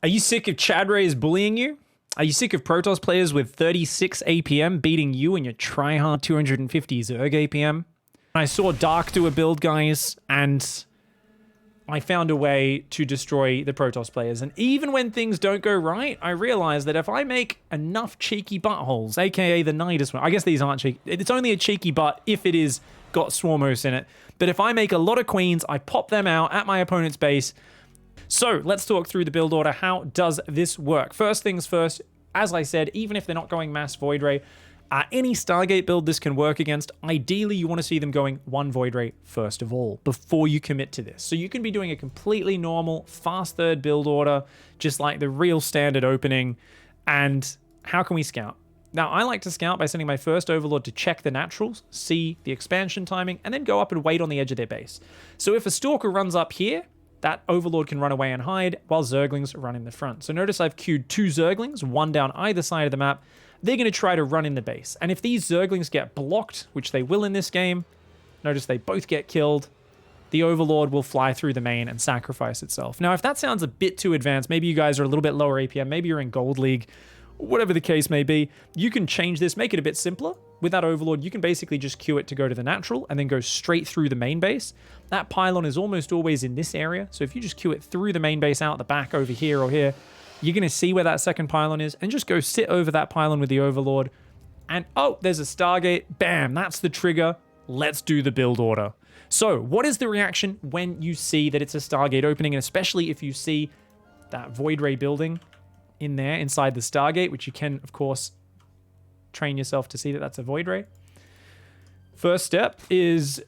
Are you sick of CHADRAY bullying you? Are you sick of Protoss players with 36 APM beating you and your tryhard 250 Zerg APM? I saw Dark do a build, guys, and I found a way to destroy the Protoss players. And even when things don't go right, I realize that if I make enough cheeky buttholes, aka the Nidus one, I guess these aren't cheeky. It's only a cheeky butt if it is got Swarmos in it. But if I make a lot of queens, I pop them out at my opponent's base. So let's talk through the build order. How does this work? First things first, as I said, even if they're not going mass Void Ray, any Stargate build this can work against, ideally you want to see them going one Void Ray first of all, before you commit to this. So you can be doing a completely normal, fast third build order, just like the real standard opening. And how can we scout? Now, I like to scout by sending my first Overlord to check the naturals, see the expansion timing, and then go up and wait on the edge of their base. So if a Stalker runs up here, that Overlord can run away and hide while Zerglings run in the front. So notice I've queued 2 Zerglings, one down either side of the map. They're going to try to run in the base. And if these Zerglings get blocked, which they will in this game, notice they both get killed, the Overlord will fly through the main and sacrifice itself. Now, if that sounds a bit too advanced, maybe you guys are a little bit lower APM, maybe you're in Gold League, whatever the case may be, you can change this, make it a bit simpler. With that Overlord, you can basically just queue it to go to the natural and then go straight through the main base. That pylon is almost always in this area. So if you just queue it through the main base out the back over here or here, you're going to see where that second pylon is and just go sit over that pylon with the Overlord. And oh, there's a Stargate. Bam, that's the trigger. Let's do the build order. So what is the reaction when you see that it's a Stargate opening? And especially if you see that Void Ray building in there inside the Stargate, which you can, of course, train yourself to see that that's a Void Ray. First step is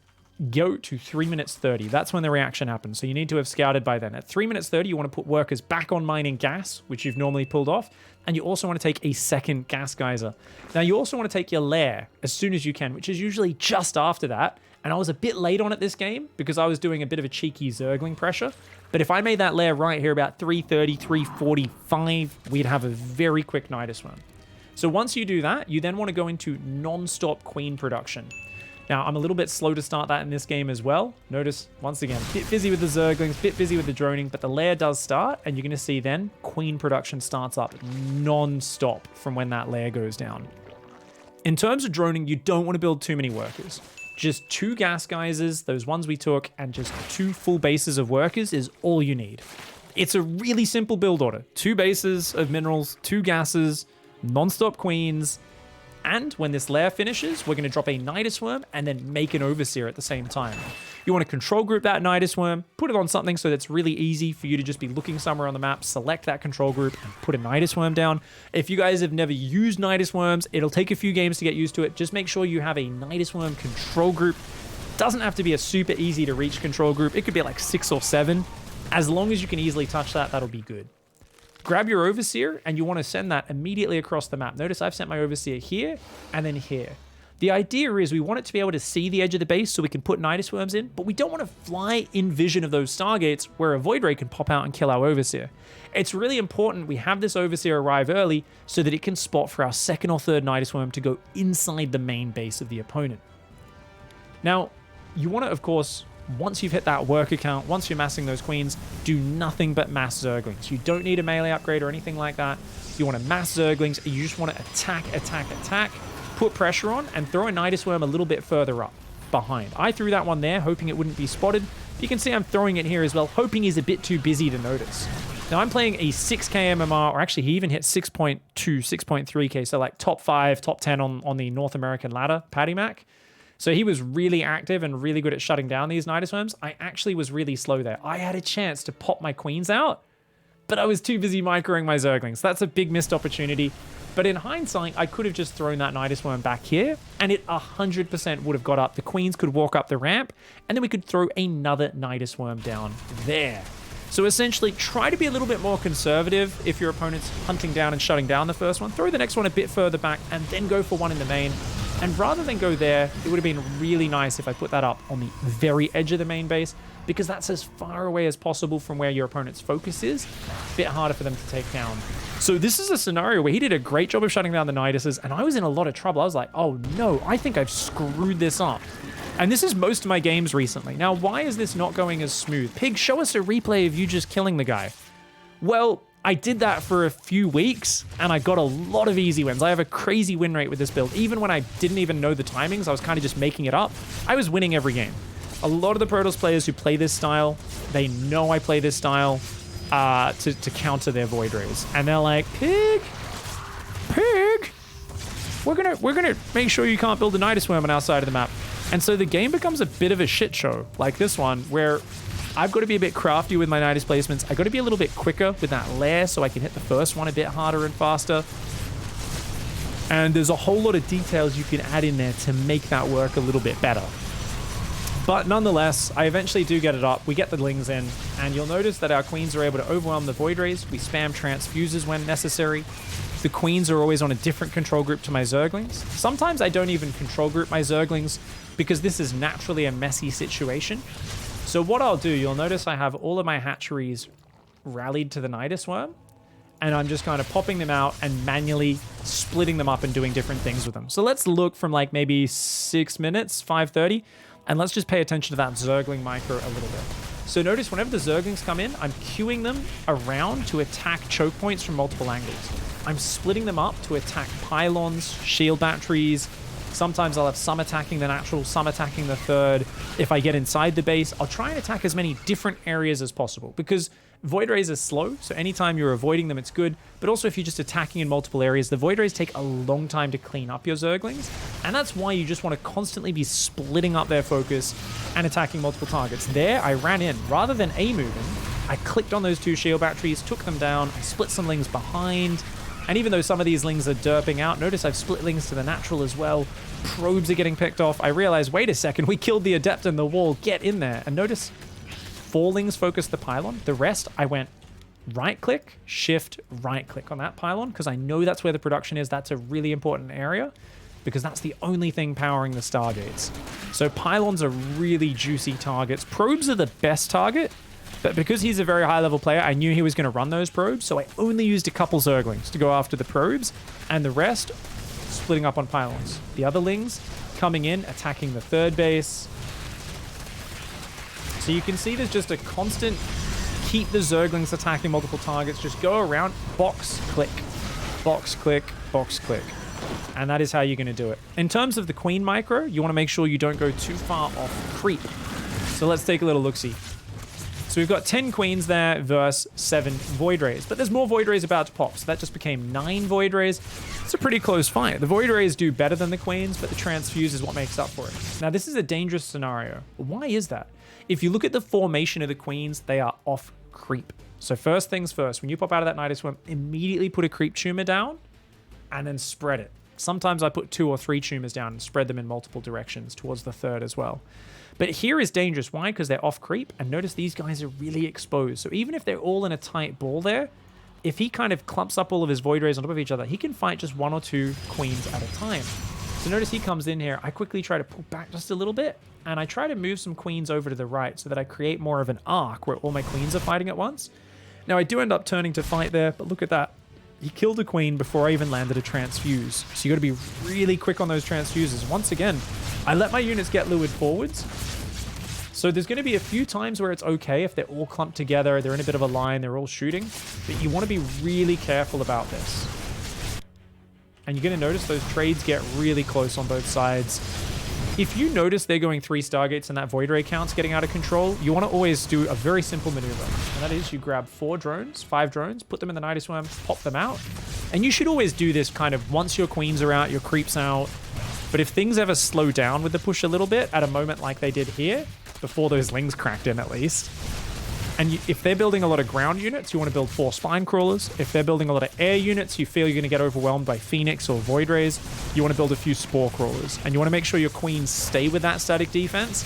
go to 3 minutes 30. That's when the reaction happens. So you need to have scouted by then. At 3 minutes 30, you want to put workers back on mining gas, which you've normally pulled off. And you also want to take a second gas geyser. Now, you also want to take your lair as soon as you can, which is usually just after that. And I was a bit late on it this game because I was doing a bit of a cheeky Zergling pressure. But if I made that lair right here about 3:30, 3:45, we'd have a very quick Nidus run. So once you do that, you then want to go into non-stop queen production. Now, I'm a little bit slow to start that in this game as well. Notice, once again, a bit busy with the Zerglings, bit busy with the droning, but the lair does start, and you're going to see then queen production starts up non-stop from when that lair goes down. In terms of droning, you don't want to build too many workers. Just 2 gas geysers, those ones we took, and just 2 full bases of workers is all you need. It's a really simple build order. 2 bases of minerals, 2 gases, non-stop queens, and when this lair finishes, we're going to drop a Nidus Worm and then make an Overseer at the same time. You want to control group that Nidus Worm, put it on something so that's really easy for you to just be looking somewhere on the map, select that control group, and put a Nidus Worm down. If you guys have never used Nidus Worms, it'll take a few games to get used to it. Just make sure you have a Nidus Worm control group. Doesn't have to be a super easy to reach control group. It could be like 6 or 7. As long as you can easily touch that, that'll be good. Grab your Overseer, and you want to send that immediately across the map. Notice I've sent my Overseer here and then here. The idea is we want it to be able to see the edge of the base so we can put Nidus Worms in, but we don't want to fly in vision of those Stargates where a Void Ray can pop out and kill our Overseer. It's really important we have this Overseer arrive early so that it can spot for our second or third Nidus Worm to go inside the main base of the opponent. Now, you want to, of course, once you've hit that worker count, once you're massing those queens, do nothing but mass Zerglings. You don't need a melee upgrade or anything like that. You want to mass Zerglings. You just want to attack, attack, attack, put pressure on, and throw a Nidus Worm a little bit further up behind. I threw that one there, hoping it wouldn't be spotted. You can see I'm throwing it here as well, hoping he's a bit too busy to notice. Now, I'm playing a 6k MMR, or actually he even hit 6.2, 6.3k, so like top 5, top 10 on the North American ladder, Paddy Mac. So he was really active and really good at shutting down these Nidus Worms. I actually was really slow there. I had a chance to pop my queens out, but I was too busy microing my Zerglings. That's a big missed opportunity. But in hindsight, I could have just thrown that Nidus Worm back here, and it 100% would have got up. The queens could walk up the ramp, and then we could throw another Nidus Worm down there. So essentially, try to be a little bit more conservative if your opponent's hunting down and shutting down the first one. Throw the next one a bit further back, and then go for one in the main. And rather than go there, it would have been really nice if I put that up on the very edge of the main base, because that's as far away as possible from where your opponent's focus is. A bit harder for them to take down. So this is a scenario where he did a great job of shutting down the Niduses, and I was in a lot of trouble. I was like, oh no, I think I've screwed this up. And this is most of my games recently. Now, why is this not going as smooth? Pig, show us a replay of you just killing the guy. Well, I did that for a few weeks and I got a lot of easy wins. I have a crazy win rate with this build. Even when I didn't even know the timings, I was kind of just making it up. I was winning every game. A lot of the Protoss players who play this style, they know I play this style to counter their Void Rays. And they're like, Pig, we're gonna make sure you can't build a Nidus Worm on our side of the map. And so the game becomes a bit of a shit show, like this one, where I've got to be a bit crafty with my Nidus placements. I've got to be a little bit quicker with that lair so I can hit the first one a bit harder and faster. And there's a whole lot of details you can add in there to make that work a little bit better. But nonetheless, I eventually do get it up. We get the Lings in, and you'll notice that our Queens are able to overwhelm the Void Rays. We spam transfuses when necessary. The Queens are always on a different control group to my Zerglings. Sometimes I don't even control group my Zerglings because this is naturally a messy situation. So what I'll do, you'll notice I have all of my hatcheries rallied to the Nidus Worm, and I'm just kind of popping them out and manually splitting them up and doing different things with them. So let's look from like maybe 6 minutes, 5:30, and let's just pay attention to that Zergling Micro a little bit. So notice whenever the Zerglings come in, I'm queuing them around to attack choke points from multiple angles. I'm splitting them up to attack pylons, shield batteries. Sometimes I'll have some attacking the natural, some attacking the third. If I get inside the base, I'll try and attack as many different areas as possible because Void Rays are slow, so anytime you're avoiding them, it's good. But also if you're just attacking in multiple areas, the Void Rays take a long time to clean up your Zerglings, and that's why you just want to constantly be splitting up their focus and attacking multiple targets. There, I ran in. Rather than A-moving, I clicked on those two shield batteries, took them down, I split some Lings behind. And even though some of these Lings are derping out, notice I've split Lings to the natural as well. Probes are getting picked off. I realize, wait a second, we killed the Adept in the wall. Get in there. And notice 4 Lings focused the pylon. The rest, I went right-click, shift, right-click on that pylon because I know that's where the production is. That's a really important area because that's the only thing powering the Stargates. So pylons are really juicy targets. Probes are the best target. But because he's a very high-level player, I knew he was going to run those probes, so I only used a couple Zerglings to go after the probes, and the rest splitting up on pylons. The other Lings coming in, attacking the third base. So you can see there's just a constant keep the Zerglings attacking multiple targets, just go around, box, click, box, click, box, click. And that is how you're going to do it. In terms of the Queen Micro, you want to make sure you don't go too far off creep. So let's take a little look-see. So we've got 10 Queens there versus 7 Void Rays. But there's more Void Rays about to pop. So that just became 9 Void Rays. It's a pretty close fight. The Void Rays do better than the Queens, but the transfuse is what makes up for it. Now, this is a dangerous scenario. Why is that? If you look at the formation of the Queens, they are off creep. So first things first, when you pop out of that Nidus Worm, immediately put a creep tumor down and then spread it. Sometimes I put 2 or 3 tumors down and spread them in multiple directions towards the third as well. But here is dangerous. Why? Because they're off creep. And notice these guys are really exposed. So even if they're all in a tight ball there, if he kind of clumps up all of his Void Rays on top of each other, he can fight just 1 or 2 Queens at a time. So notice he comes in here. I quickly try to pull back just a little bit. And I try to move some Queens over to the right so that I create more of an arc where all my Queens are fighting at once. Now I do end up turning to fight there, but look at that. He killed a Queen before I even landed a transfuse. So you got to be really quick on those transfuses. Once again, I let my units get lured forwards. So there's going to be a few times where it's okay if they're all clumped together, they're in a bit of a line, they're all shooting. But you want to be really careful about this. And you're going to notice those trades get really close on both sides. If you notice they're going 3 Stargates and that Void Ray count's getting out of control, you want to always do a very simple maneuver. And that is you grab 4 drones, 5 drones, put them in the Nidus Worm, pop them out. And you should always do this kind of once your Queens are out, your creeps out. But if things ever slow down with the push a little bit at a moment like they did here, before those Lings cracked in at least, and if they're building a lot of ground units, you want to build 4 Spine Crawlers. If they're building a lot of air units, you feel you're going to get overwhelmed by Phoenix or Void Rays, you want to build a few Spore Crawlers. And you want to make sure your Queens stay with that static defense,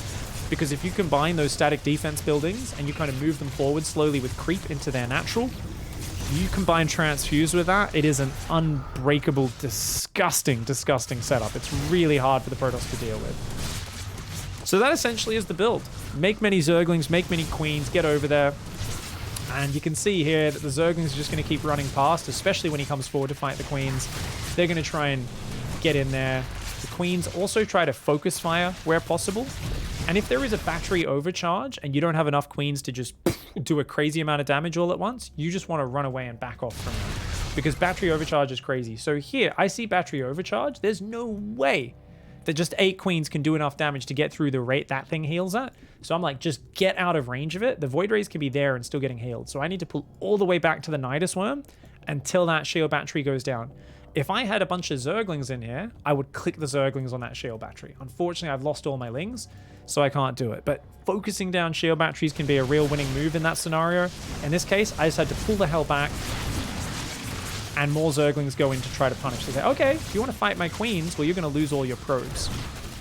because if you combine those static defense buildings and you kind of move them forward slowly with creep into their natural, you combine transfuse with that, it is an unbreakable, disgusting, disgusting setup. It's really hard for the Protoss to deal with. So that essentially is the build. Make many Zerglings, make many Queens, get over there. And you can see here that the Zerglings are just going to keep running past, especially when he comes forward to fight the Queens. They're going to try and get in there. The Queens also try to focus fire where possible. And if there is a battery overcharge and you don't have enough queens to just do a crazy amount of damage all at once, you just want to run away and back off from them. Because battery overcharge is crazy. So here, I see battery overcharge. There's no way that just 8 queens can do enough damage to get through the rate that thing heals at. So I'm like, just get out of range of it. The Void Rays can be there and still getting healed. So I need to pull all the way back to the Nidus Worm until that shield battery goes down. If I had a bunch of Zerglings in here, I would click the Zerglings on that shield battery. Unfortunately, I've lost all my lings, so I can't do it. But focusing down shield batteries can be a real winning move in that scenario. In this case, I just had to pull the hell back, and more Zerglings go in to try to punish. They say, okay, if you want to fight my queens, well, you're going to lose all your probes.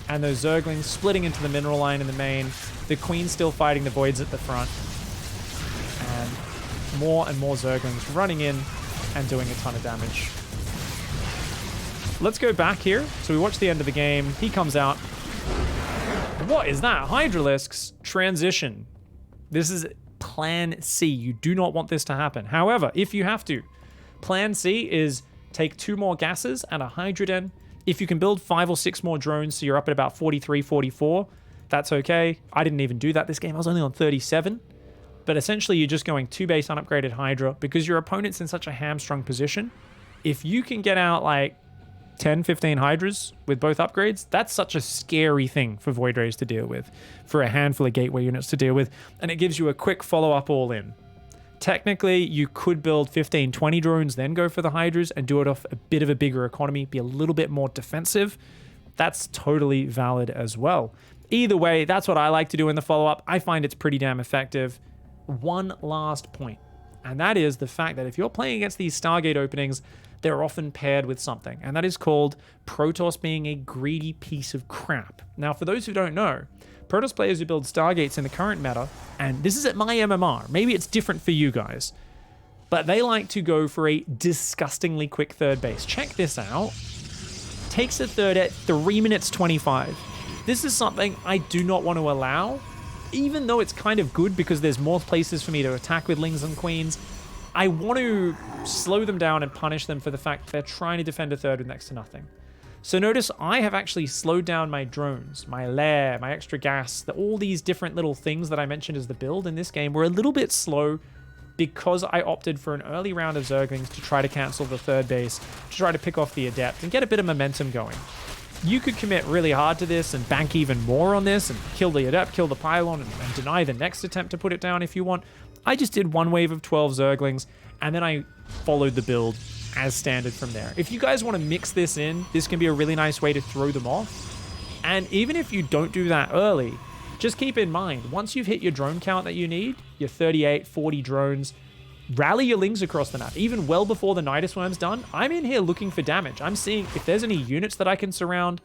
And those Zerglings splitting into the mineral line in the main, the queen's still fighting the voids at the front, and more Zerglings running in and doing a ton of damage. Let's go back here. So we watch the end of the game. He comes out. What is that? Hydralisks transition. This is plan C. You do not want this to happen. However, if you have to, plan C is take 2 more gases and a Hydroden. If you can build 5 or 6 more drones, so you're up at about 43, 44, that's okay. I didn't even do that this game. I was only on 37. But essentially, you're just going 2 base unupgraded Hydra because your opponent's in such a hamstrung position. If you can get out like 10, 15 Hydras with both upgrades, that's such a scary thing for Void Rays to deal with, for a handful of Gateway units to deal with, and it gives you a quick follow-up all-in. Technically, you could build 15, 20 drones, then go for the Hydras and do it off a bit of a bigger economy, be a little bit more defensive. That's totally valid as well. Either way, that's what I like to do in the follow-up. I find it's pretty damn effective. One last point, and that is the fact that if you're playing against these Stargate openings, they're often paired with something, and that is called Protoss being a greedy piece of crap. Now, for those who don't know, Protoss players who build Stargates in the current meta, and this is at my MMR, maybe it's different for you guys, but they like to go for a disgustingly quick third base. Check this out. Takes a third at 3 minutes 25. This is something I do not want to allow, even though it's kind of good because there's more places for me to attack with Lings and Queens. I want to slow them down and punish them for the fact they're trying to defend a third with next to nothing. So notice I have actually slowed down my drones, my lair, my extra gas, all these different little things that I mentioned as the build in this game were a little bit slow because I opted for an early round of Zerglings to try to cancel the third base, to try to pick off the Adept and get a bit of momentum going. You could commit really hard to this and bank even more on this and kill the Adept, kill the Pylon, and deny the next attempt to put it down if you want. I just did one wave of 12 Zerglings, and then I followed the build as standard from there. If you guys want to mix this in, this can be a really nice way to throw them off. And even if you don't do that early, just keep in mind, once you've hit your drone count that you need, your 38, 40 drones, rally your Lings across the map. Even well before the Nidus Worm's done, I'm in here looking for damage. I'm seeing if there's any units that I can surround.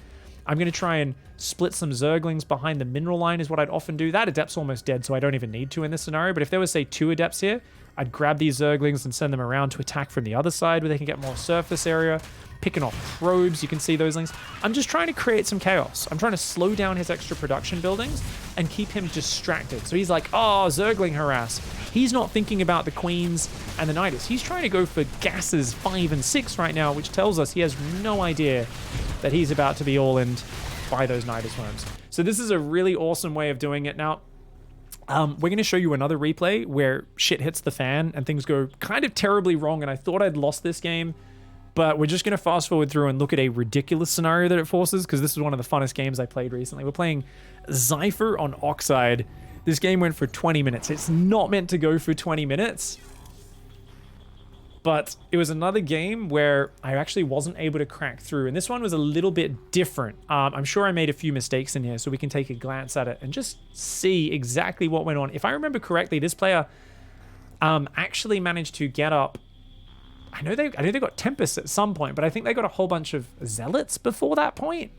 I'm going to try and split some Zerglings behind the mineral line is what I'd often do. That Adept's almost dead, so I don't even need to in this scenario. But if there was, say, 2 Adepts here, I'd grab these Zerglings and send them around to attack from the other side where they can get more surface area. Picking off probes, you can see those Lings. I'm just trying to create some chaos. I'm trying to slow down his extra production buildings and keep him distracted. So he's like, oh, Zergling harass. He's not thinking about the Queens and the Nidus. He's trying to go for gases 5 and 6 right now, which tells us he has no idea that he's about to be all in by those Nidus Worms. So this is a really awesome way of doing it. Now, we're going to show you another replay where shit hits the fan and things go kind of terribly wrong, and I thought I'd lost this game, but we're just going to fast forward through and look at a ridiculous scenario that it forces, because this is one of the funnest games I played recently. We're playing Zypher on Oxide. This game went for 20 minutes. It's not meant to go for 20 minutes, but it was another game where I actually wasn't able to crack through. And this one was a little bit different. I'm sure I made a few mistakes in here, so we can take a glance at it and just see exactly what went on. If I remember correctly, this player actually managed to get up. I know they got Tempest at some point, but I think they got a whole bunch of Zealots before that point.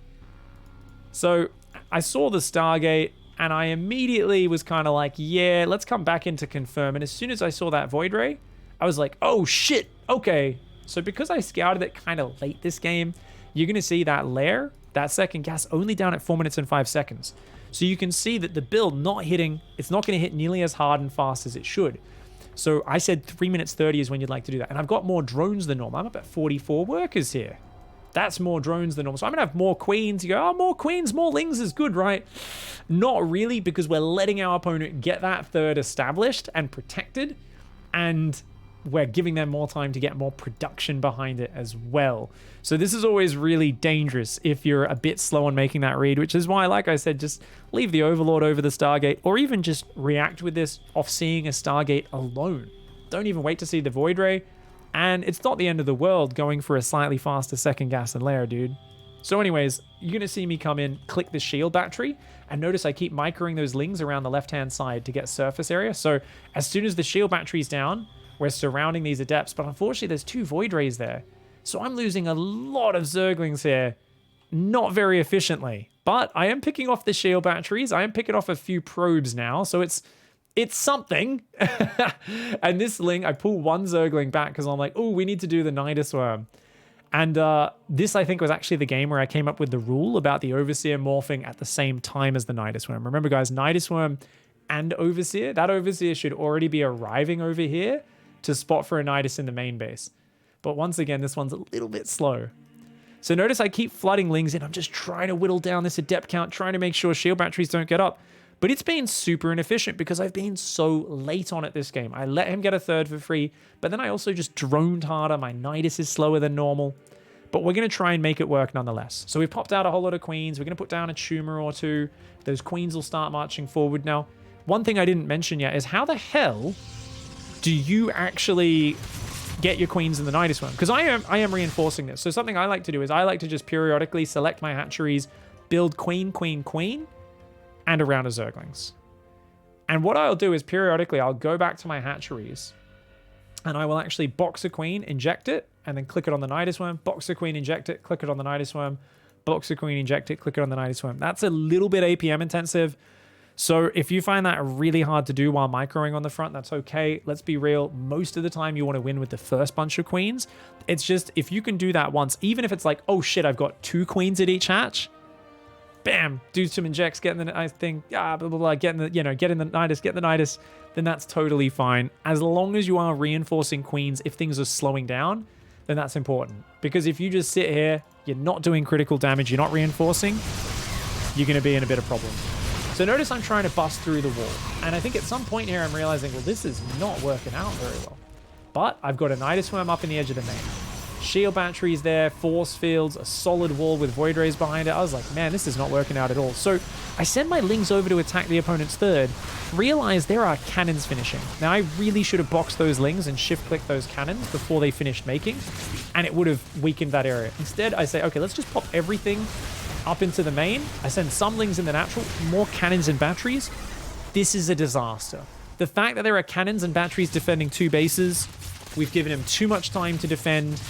So I saw the Stargate, and I immediately was kind of like, yeah, let's come back in to confirm. And as soon as I saw that Void Ray, I was like, oh shit, okay. So because I scouted it kind of late this game, you're going to see that lair, that second gas, only down at 4 minutes and 5 seconds. So you can see that the build not hitting, it's not going to hit nearly as hard and fast as it should. So I said 3 minutes 30 is when you'd like to do that. And I've got more drones than normal. I'm up at 44 workers here. That's more drones than normal. So I'm going to have more queens. You go, oh, more queens, more lings is good, right? Not really, because we're letting our opponent get that third established and protected, and we're giving them more time to get more production behind it as well. So this is always really dangerous if you're a bit slow on making that read, which is why, like I said, just leave the Overlord over the Stargate, or even just react with this off seeing a Stargate alone. Don't even wait to see the Void Ray. And it's not the end of the world going for a slightly faster second gas and layer, dude. So anyways, you're going to see me come in, click the shield battery, and notice I keep microing those lings around the left-hand side to get surface area. So as soon as the shield battery's down, we're surrounding these adepts, but unfortunately there's 2 Void Rays there. So I'm losing a lot of Zerglings here, not very efficiently. But I am picking off the shield batteries. I am picking off a few probes now, so it's something. And this ling, I pull one Zergling back because I'm like, oh, we need to do the Nidus Worm. And this, I think, was actually the game where I came up with the rule about the Overseer morphing at the same time as the Nidus Worm. Remember, guys, Nidus Worm and Overseer, that Overseer should already be arriving over here to spot for a Nidus in the main base. But once again, this one's a little bit slow. So notice I keep flooding lings in. I'm just trying to whittle down this adept count, trying to make sure shield batteries don't get up. But it's been super inefficient because I've been so late on it this game. I let him get a third for free, but then I also just droned harder. My Nidus is slower than normal. But we're going to try and make it work nonetheless. So we've popped out a whole lot of queens. We're going to put down a tumor or two. Those queens will start marching forward now. One thing I didn't mention yet is how the hell do you actually get your queens in the Nidus Worm? Because I am reinforcing this. So something I like to do is I like to just periodically select my hatcheries, build queen, queen, queen, and a round of Zerglings. And what I'll do is periodically I'll go back to my hatcheries and I will actually box a queen, inject it, and then click it on the Nidus Worm, box a queen, inject it, click it on the Nidus Worm, box a queen, inject it, click it on the Nidus Worm. That's a little bit APM intensive. So if you find that really hard to do while microing on the front, that's okay. Let's be real. Most of the time you want to win with the first bunch of queens. It's just, if you can do that once, even if it's like, oh shit, I've got 2 queens at each hatch, bam, do some injects, get in the nice thing, blah, blah, blah, get in the, get in the Nidus, get the Nidus, then that's totally fine. As long as you are reinforcing queens, if things are slowing down, then that's important. Because if you just sit here, you're not doing critical damage, you're not reinforcing, you're going to be in a bit of problem. So notice I'm trying to bust through the wall. And I think at some point here, I'm realizing, well, this is not working out very well. But I've got a Nidus Worm up in the edge of the main. Shield batteries there, force fields, a solid wall with Void Rays behind it. I was like, man, this is not working out at all. So I send my lings over to attack the opponent's third, realize there are cannons finishing. Now, I really should have boxed those lings and shift-clicked those cannons before they finished making, and it would have weakened that area. Instead, I say, okay, let's just pop everything up into the main. I send some lings in the natural, more cannons and batteries. This is a disaster. The fact that there are cannons and batteries defending 2 bases, we've given him too much time to defend.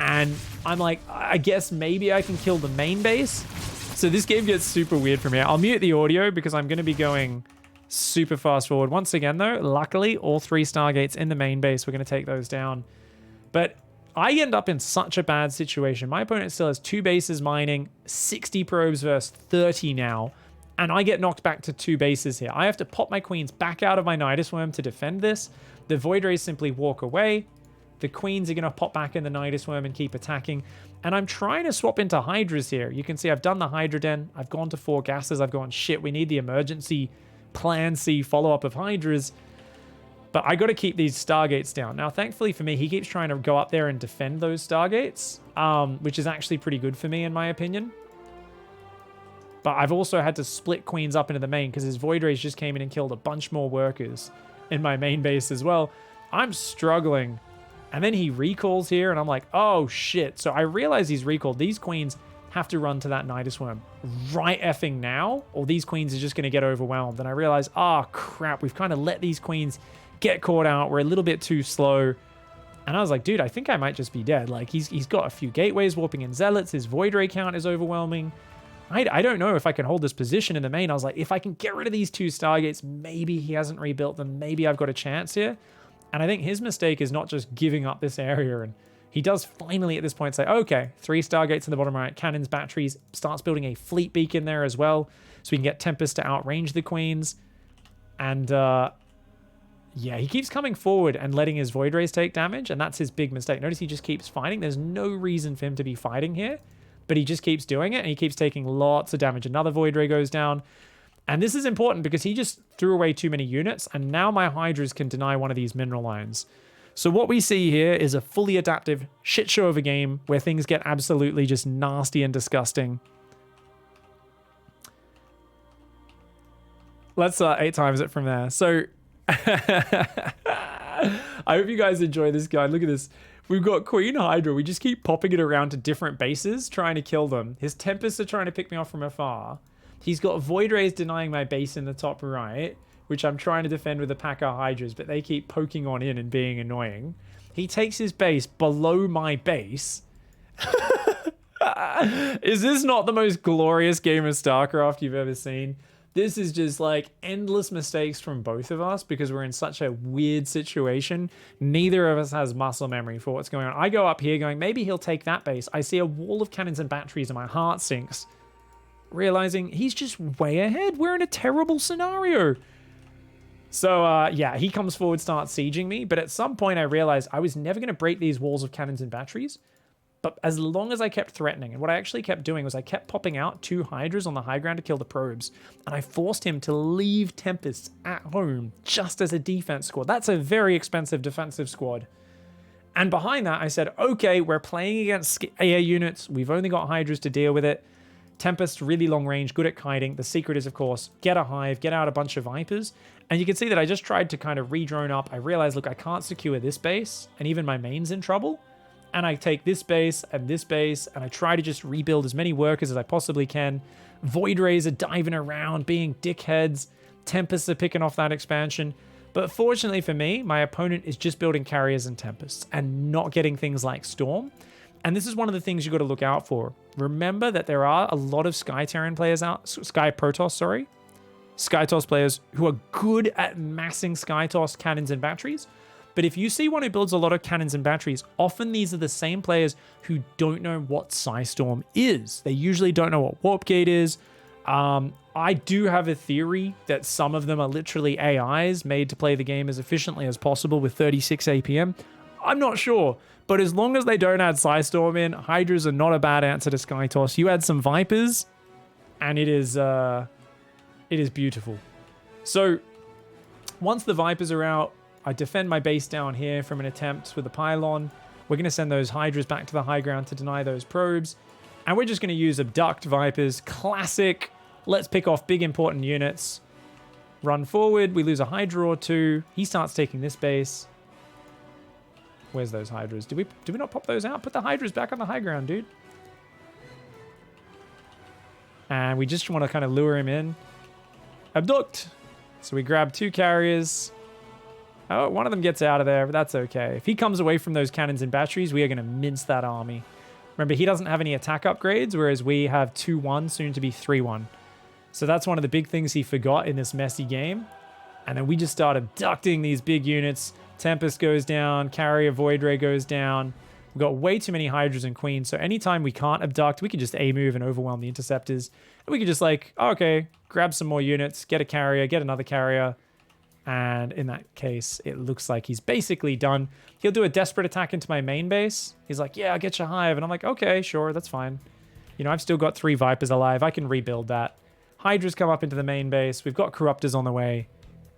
And I'm like, I guess maybe I can kill the main base. So this game gets super weird for me. I'll mute the audio because I'm going to be going super fast forward. Once again, though, luckily, all 3 Stargates in the main base. We're going to take those down. But I end up in such a bad situation. My opponent still has 2 bases mining, 60 probes versus 30 now. And I get knocked back to 2 bases here. I have to pop my queens back out of my Nidus Worm to defend this. The Void Rays simply walk away. The queens are going to pop back in the Nidus Worm and keep attacking. And I'm trying to swap into Hydras here. You can see I've done the Hydra Den. I've gone to 4 gases. I've gone, shit, we need the emergency plan C follow-up of Hydras. But I got to keep these Stargates down. Now, thankfully for me, he keeps trying to go up there and defend those Stargates, which is actually pretty good for me, in my opinion. But I've also had to split queens up into the main because his Void Rays just came in and killed a bunch more workers in my main base as well. I'm struggling. And then he recalls here, and I'm like, oh, shit. So I realize he's recalled. These queens have to run to that Nidus Worm right effing now, or these queens are just going to get overwhelmed. And I realize, oh, crap, we've kind of let these queens get caught out. We're a little bit too slow. And I was like, dude, I think I might just be dead. Like, he's got a few gateways warping in zealots. His Void Ray count is overwhelming. I don't know if I can hold this position in the main. I was like, if I can get rid of these 2 Stargates, maybe he hasn't rebuilt them. Maybe I've got a chance here. And I think his mistake is not just giving up this area. And he does finally at this point say, okay, 3 Stargates in the bottom right, cannons, batteries, starts building a fleet beacon there as well. So we can get Tempest to outrange the queens. And Yeah, he keeps coming forward and letting his Void Rays take damage, and that's his big mistake. Notice he just keeps fighting. There's no reason for him to be fighting here, but he just keeps doing it, and he keeps taking lots of damage. Another Void Ray goes down, and this is important because he just threw away too many units, and now my Hydras can deny one of these mineral lines. So what we see here is a fully adaptive shit show of a game where things get absolutely just nasty and disgusting. Let's 8 times it from there. So I hope you guys enjoy this guide. Look at this. We've got Queen Hydra. We just keep popping it around to different bases, trying to kill them. His Tempests are trying to pick me off from afar. He's got Void Rays denying my base in the top right, which I'm trying to defend with a pack of Hydras, but they keep poking on in and being annoying. He takes his base below my base. Is this not the most glorious game of StarCraft you've ever seen? This is just like endless mistakes from both of us because we're in such a weird situation. Neither of us has muscle memory for what's going on. I go up here going, maybe he'll take that base. I see a wall of cannons and batteries and my heart sinks, realizing he's just way ahead. We're in a terrible scenario. So yeah, he comes forward, starts sieging me. But at some point I realized I was never going to break these walls of cannons and batteries. But as long as I kept threatening, and what I actually kept doing was I kept popping out 2 Hydras on the high ground to kill the probes, and I forced him to leave Tempests at home just as a defense squad. That's a very expensive defensive squad. And behind that, I said, okay, we're playing against AA units. We've only got Hydras to deal with it. Tempest, really long range, good at kiting. The secret is, of course, get a hive, get out a bunch of Vipers. And you can see that I just tried to kind of re-drone up. I realized, look, I can't secure this base, and even my main's in trouble. And I take this base, and I try to just rebuild as many workers as I possibly can. Void Rays are diving around, being dickheads. Tempests are picking off that expansion. But fortunately for me, my opponent is just building carriers and Tempests and not getting things like Storm. And this is one of the things you got to look out for. Remember that there are a lot of Skytoss players who are good at massing Skytoss cannons and batteries. But if you see one who builds a lot of cannons and batteries, often these are the same players who don't know what Psystorm is. They usually don't know what Warp Gate is. I do have a theory that some of them are literally AIs made to play the game as efficiently as possible with 36 APM. I'm not sure. But as long as they don't add Psystorm in, Hydras are not a bad answer to Skytoss. You add some Vipers, and it is beautiful. So once the Vipers are out, I defend my base down here from an attempt with a pylon. We're going to send those Hydras back to the high ground to deny those probes. And we're just going to use Abduct Vipers. Classic. Let's pick off big important units. Run forward. We lose a Hydra or 2. He starts taking this base. Where's those Hydras? Did we not pop those out? Put the Hydras back on the high ground, dude. And we just want to kind of lure him in. Abduct. So we grab 2 carriers. Oh, one of them gets out of there, but that's okay. If he comes away from those cannons and batteries, we are going to mince that army. Remember, he doesn't have any attack upgrades, whereas we have 2-1, soon to be 3-1. So that's one of the big things he forgot in this messy game. And then we just start abducting these big units. Tempest goes down, Carrier Void Ray goes down. We've got way too many Hydras and Queens, so anytime we can't abduct, we can just A-move and overwhelm the Interceptors. And we can just like, oh, okay, grab some more units, get a carrier, get another carrier. And in that case, it looks like he's basically done. He'll do a desperate attack into my main base. He's like, yeah, I'll get your hive. And I'm like, okay, sure, that's fine. You know, I've still got 3 Vipers alive. I can rebuild that. Hydras come up into the main base. We've got Corruptors on the way.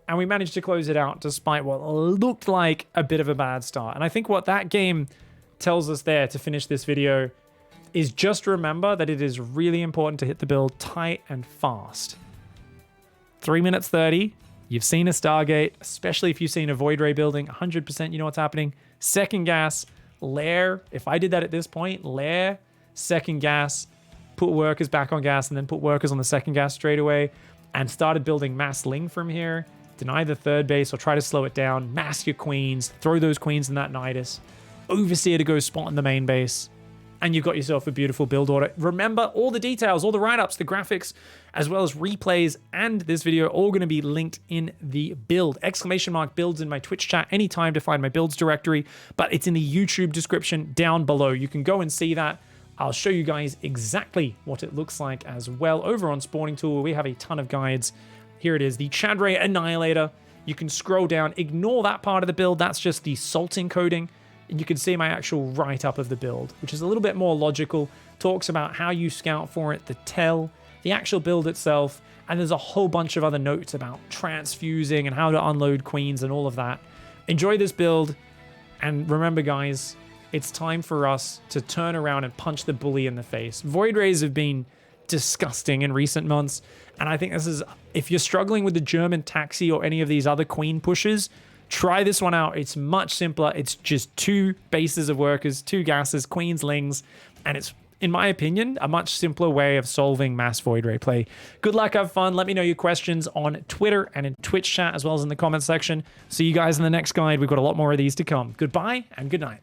And we managed to close it out despite what looked like a bit of a bad start. And I think what that game tells us there to finish this video is just remember that it is really important to hit the build tight and fast. 3 minutes 30. You've seen a Stargate, especially if you've seen a Void Ray building, 100% you know what's happening. Second gas, lair. If I did that at this point, lair, second gas, put workers back on gas, and then put workers on the second gas straight away, and started building mass Ling from here, deny the third base or try to slow it down, mass your queens, throw those queens in that Nidus, Overseer to go spot in the main base, and you've got yourself a beautiful build order. Remember, all the details, all the write-ups, the graphics, as well as replays and this video, all going to be linked in the build. ! Builds in my Twitch chat anytime to find my builds directory, but it's in the YouTube description down below. You can go and see that. I'll show you guys exactly what it looks like as well. Over on Spawning Tool, we have a ton of guides. Here it is, the CHADRAY Annihilator. You can scroll down, ignore that part of the build. That's just the salt encoding. And you can see my actual write-up of the build, which is a little bit more logical. Talks about how you scout for it, the tell, the actual build itself, and there's a whole bunch of other notes about transfusing and how to unload queens and all of that. Enjoy this build, and remember, guys, it's time for us to turn around and punch the bully in the face. Void Rays have been disgusting in recent months, and I think this is, if you're struggling with the German taxi or any of these other queen pushes, try this one out. It's much simpler. It's just 2 bases of workers, 2 gases, queens, lings, and it's, in my opinion, a much simpler way of solving mass Void Ray play. Good luck, have fun. Let me know your questions on Twitter and in Twitch chat, as well as in the comment section. See you guys in the next guide. We've got a lot more of these to come. Goodbye and good night.